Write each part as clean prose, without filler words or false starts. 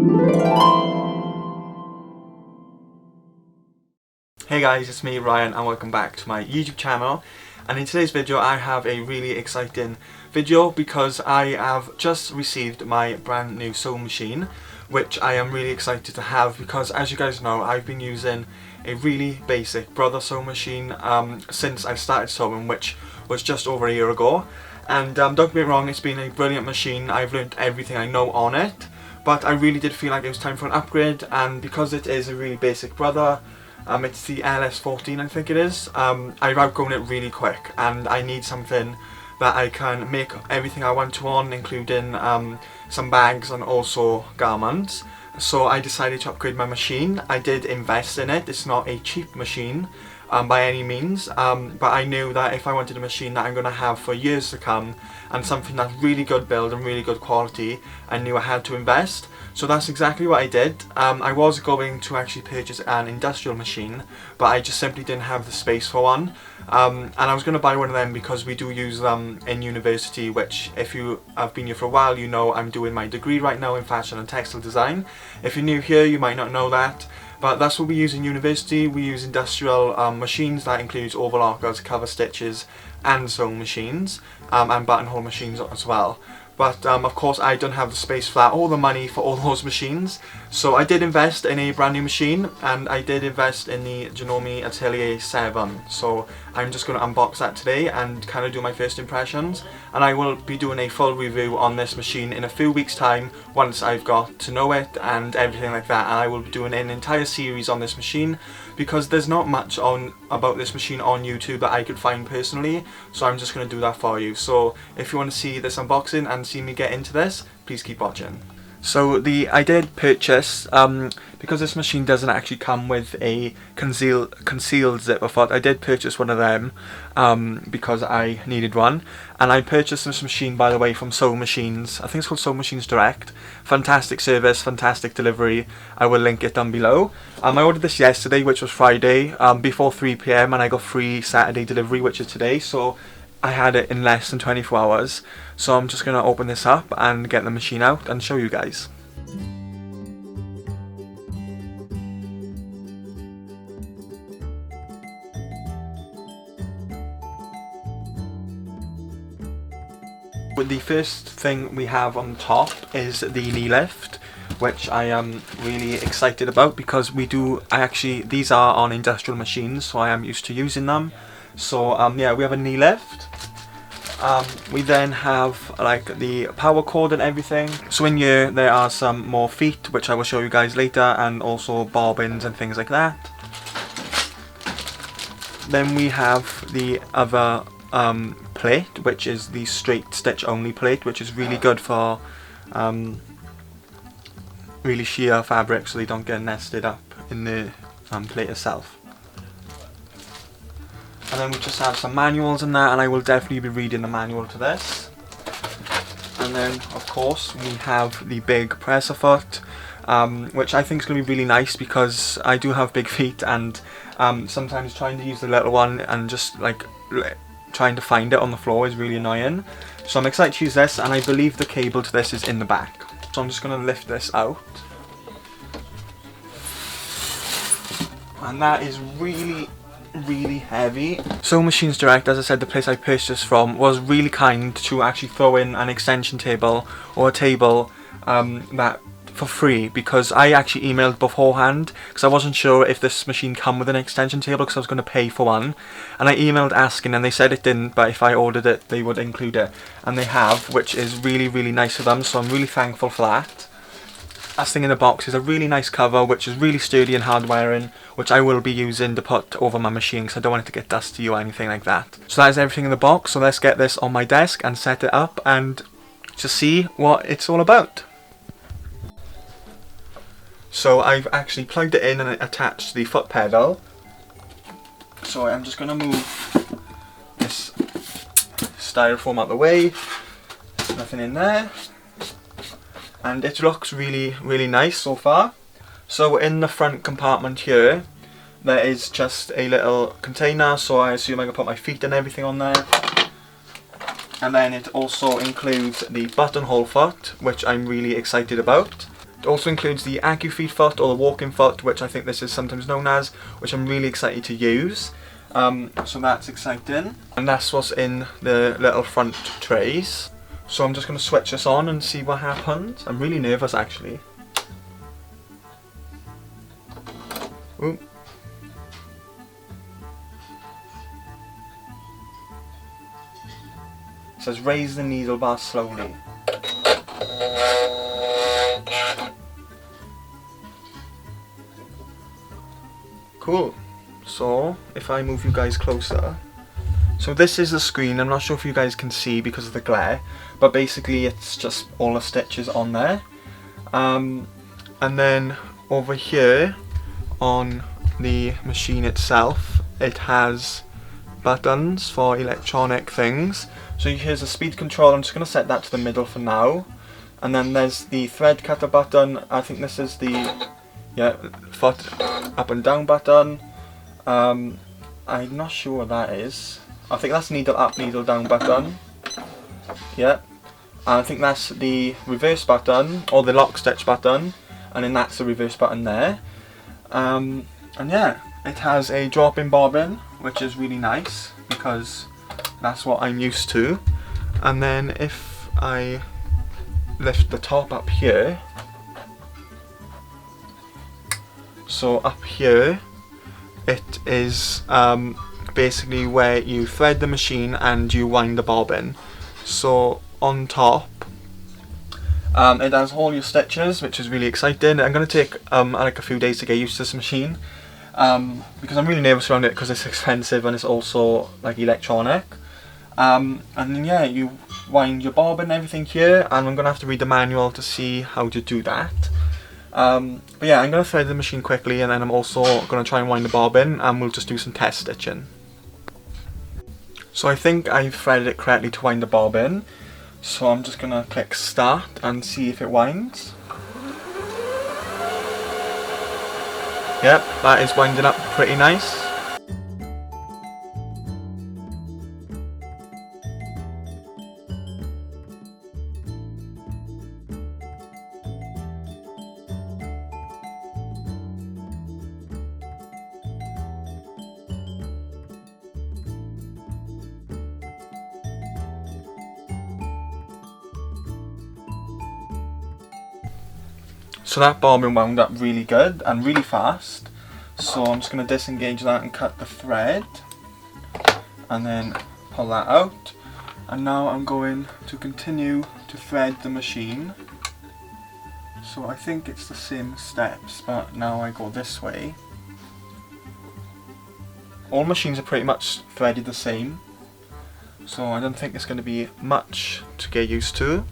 Hey guys, it's me Ryan and welcome back to my YouTube channel, and in today's video I have a really exciting video because I have just received my brand new sewing machine, which I am really excited to have because, as you guys know, I've been using a really basic brother sewing machine since I started sewing, which was just over a year ago. And don't get me wrong, it's been a brilliant machine. I've learned everything I know on it, but I really did feel like it was time for an upgrade, and because it is a really basic brother, it's the LS14 I think it is, I've outgrown it really quick and I need something that I can make everything I want to on, including some bags and also garments. So I decided to upgrade my machine. I did invest in it. It's not a cheap machine by any means, but I knew that if I wanted a machine that I'm going to have for years to come and something that's really good build and really good quality, I knew I had to invest. So that's exactly what I did. I was going to actually purchase an industrial machine, but I just simply didn't have the space for one. And I was going to buy one of them because we do use them in university, which if you have been here for a while, you know I'm doing my degree right now in fashion and textile design. If you're new here, you might not know that, but that's what we use in university. We use industrial machines. That includes overlockers, cover stitches and sewing machines, and buttonhole machines as well. But of course I don't have the space for that or the money for all those machines. So I did invest in a brand new machine, and I did invest in the Janome Atelier 7. So I'm just going to unbox that today and kind of do my first impressions. And I will be doing a full review on this machine in a few weeks time once I've got to know it and everything like that. And I will be doing an entire series on this machine because there's not much about this machine on YouTube that I could find personally. So I'm just going to do that for you. So if you want to see this unboxing and see me get into this, please keep watching. So I did purchase, because this machine doesn't actually come with a concealed zipper foot, I did purchase one of them because I needed one. And I purchased this machine, by the way, from Sewing Machines. I think it's called Sewing Machines Direct. Fantastic service, fantastic delivery. I will link it down below. I ordered this yesterday, which was Friday, before 3 PM, and I got free Saturday delivery, which is today. So I had it in less than 24 hours. So I'm just going to open this up and get the machine out and show you guys. The first thing we have on top is the knee lift, which I am really excited about because these are on industrial machines, so I am used to using them. So yeah, we have a knee lift. We then have like the power cord and everything. So in here there are some more feet, which I will show you guys later, and also bobbins and things like that. Then we have the other plate, which is the straight stitch only plate, which is really good for really sheer fabric so they don't get nested up in the plate itself. And then we just have some manuals in there, and I will definitely be reading the manual to this. And then of course we have the big presser foot, which I think is going to be really nice because I do have big feet, and sometimes trying to use the little one and just like trying to find it on the floor is really annoying. So I'm excited to use this, and I believe the cable to this is in the back. So I'm just going to lift this out. And that is really heavy. Sewing Machines Direct, as I said, the place I purchased from, was really kind to actually throw in an extension table or a table that for free, because I actually emailed beforehand because I wasn't sure if this machine come with an extension table because I was going to pay for one, and I emailed asking and they said it didn't, but if I ordered it they would include it, and they have, which is really nice of them, so I'm really thankful for that. Last thing in the box is a really nice cover, which is really sturdy and hard wiring, which I will be using to put over my machine because I don't want it to get dusty or anything like that. So that is everything in the box, so let's get this on my desk and set it up and just see what it's all about. So I've actually plugged it in and attached the foot pedal. So I'm just going to move this styrofoam out the way. There's nothing in there. And it looks really nice so far. So in the front compartment here, there is just a little container, so I assume I can put my feet and everything on there. And then it also includes the buttonhole foot, which I'm really excited about. It also includes the AccuFeed foot, or the walking foot, which I think this is sometimes known as, which I'm really excited to use. So that's exciting. And that's what's in the little front trays. So I'm just going to switch this on and see what happens. I'm really nervous actually. Ooh. It says raise the needle bar slowly. Cool. So if I move you guys closer. So this is the screen. I'm not sure if you guys can see because of the glare, but basically it's just all the stitches on there. And then over here on the machine itself, it has buttons for electronic things. So here's a speed control. I'm just going to set that to the middle for now. And then there's the thread cutter button. I think this is the foot up and down button. I'm not sure what that is. I think that's needle up, needle down button. Yeah. And I think that's the reverse button, or the lock stitch button. And then that's the reverse button there. And yeah, it has a drop-in bobbin, which is really nice because that's what I'm used to. And then if I lift the top up here, so up here it is basically where you thread the machine and you wind the bobbin. So on top it has all your stitches, which is really exciting. I'm going to take like a few days to get used to this machine because I'm really nervous around it because it's expensive and it's also like electronic. And then yeah, you wind your bobbin and everything here, and I'm going to have to read the manual to see how to do that. But yeah, I'm going to thread the machine quickly, and then I'm also going to try and wind the bobbin, and we'll just do some test stitching. So I think I've threaded it correctly to wind the bobbin. So I'm just going to click start and see if it winds. Yep, that is winding up pretty nice. So that bobbin wound up really good and really fast. So I'm just going to disengage that and cut the thread. And then pull that out. And now I'm going to continue to thread the machine. So I think it's the same steps, but now I go this way. All machines are pretty much threaded the same. So I don't think it's going to be much to get used to.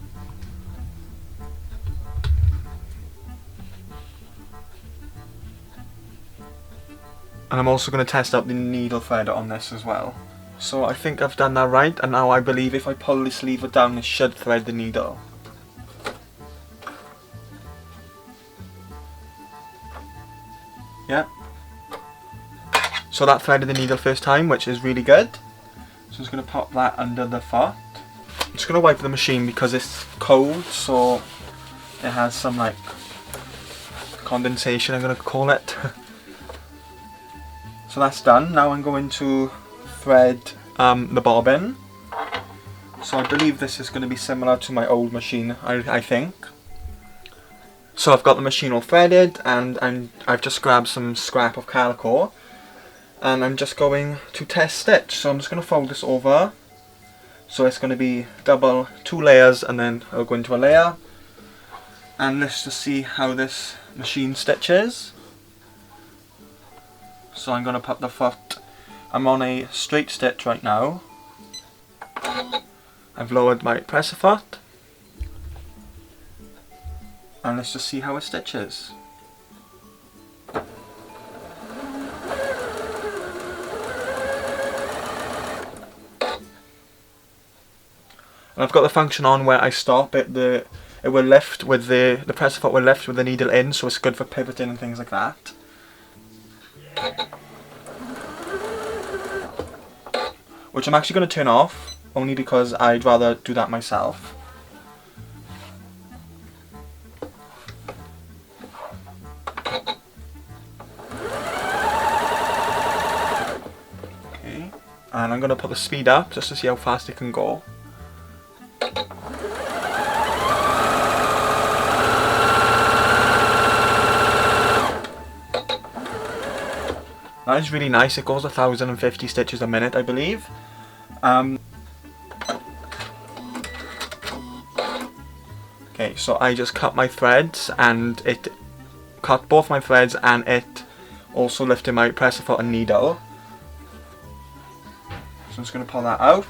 And I'm also going to test out the needle threader on this as well. So I think I've done that right, and now I believe if I pull this lever down it should thread the needle. Yeah. So that threaded the needle first time, which is really good. So I'm just going to pop that under the foot. I'm just going to wipe the machine because it's cold, so it has some like condensation, I'm going to call it. So that's done. Now I'm going to thread the bobbin. So I believe this is going to be similar to my old machine, I think. So I've got the machine all threaded, and I've just grabbed some scrap of calico, and I'm just going to test stitch. So I'm just going to fold this over. So it's going to be double 2 layers, and then I'll go into a layer. And let's just see how this machine stitches. So I'm going to put the foot, I'm on a straight stitch right now. I've lowered my presser foot. And let's just see how it stitches. And I've got the function on where I stop it, it will lift with the presser foot will lift with the needle in, so it's good for pivoting and things like that. Which I'm actually going to turn off, only because I'd rather do that myself. and I'm going to put the speed up just to see how fast it can go. That is really nice. It goes 1,050 stitches a minute, I believe. Okay, so I just cut my threads, and it cut both my threads, and it also lifted my presser foot and needle. So I'm just going to pull that out.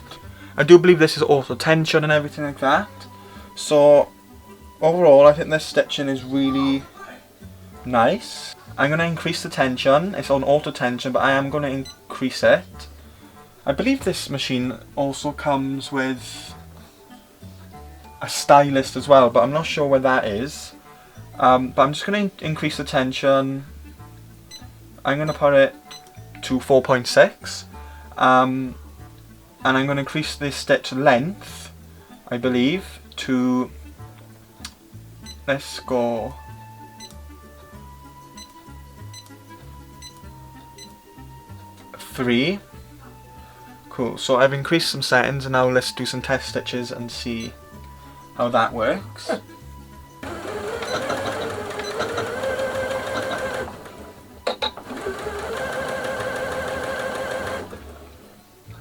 I do believe this is auto tension and everything like that. So overall, I think this stitching is really nice. I'm going to increase the tension. It's on auto tension, but I am going to increase it. I believe this machine also comes with a stylist as well, but I'm not sure where that is. But I'm just going to increase the tension. I'm going to put it to 4.6. And I'm going to increase the stitch length, I believe, to, let's go, 3. Cool, so I've increased some settings, and now let's do some test stitches and see how that works.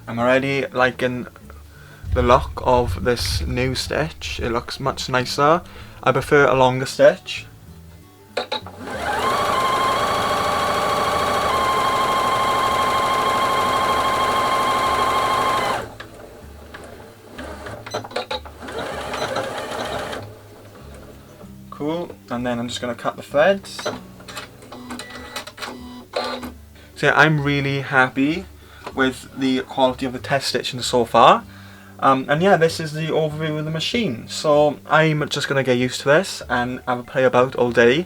I'm already liking the look of this new stitch. It looks much nicer. I prefer a longer stitch. Cool, and then I'm just going to cut the threads. So yeah, I'm really happy with the quality of the test stitching so far. And yeah, this is the overview of the machine. So I'm just going to get used to this and have a play about all day.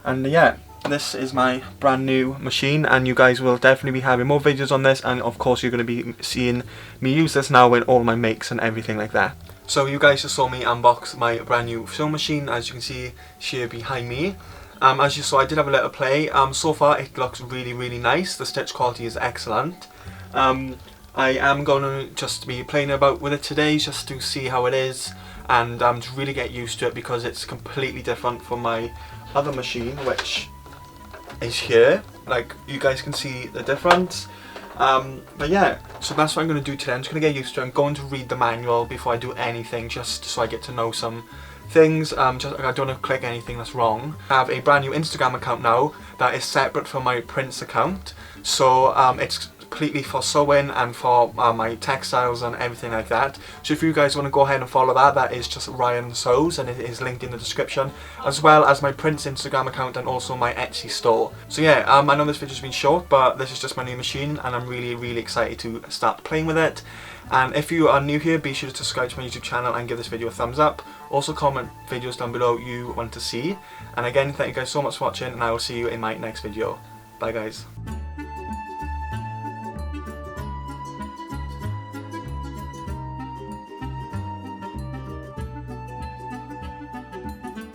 And yeah, this is my brand new machine, and you guys will definitely be having more videos on this, and of course you're going to be seeing me use this now in all my makes and everything like that. So you guys just saw me unbox my brand new sewing machine, as you can see here behind me. As you saw, I did have a little play. So far it looks really nice. The stitch quality is excellent. I am going to just be playing about with it today just to see how it is, and to really get used to it, because it's completely different from my other machine, which is here. Like, you guys can see the difference. But yeah, so that's what I'm going to do today. I'm just going to get used to it. I'm going to read the manual before I do anything, just so I get to know some things. I don't want to click anything that's wrong. I have a brand new Instagram account now that is separate from my Prince account. So it's completely for sewing and for my textiles and everything like that. So if you guys want to go ahead and follow that, that is just Ryan Sews, and it is linked in the description, as well as my Prince Instagram account and also my Etsy store. So yeah, I know this video's been short, but this is just my new machine, and I'm really excited to start playing with it. And if you are new here, be sure to subscribe to my YouTube channel and give this video a thumbs up. Also comment videos down below you want to see. And again, thank you guys so much for watching, and I will see you in my next video. Bye guys.